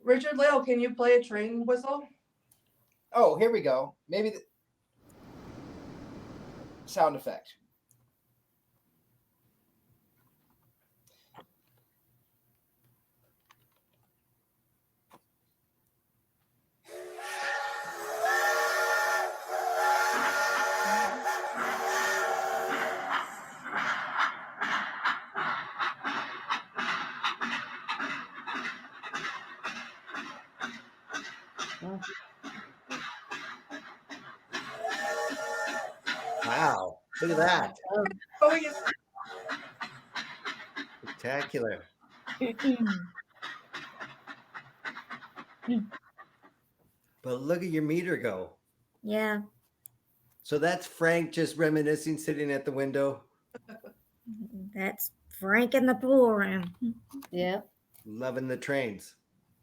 Richard-Lael, can you play a train whistle? Oh, here we go. Maybe the sound effect. Wow, look at that. Oh, yeah. Spectacular. But look at your meter go. Yeah. So that's Frank just reminiscing, sitting at the window. That's Frank in the pool room. Yeah. Loving the trains.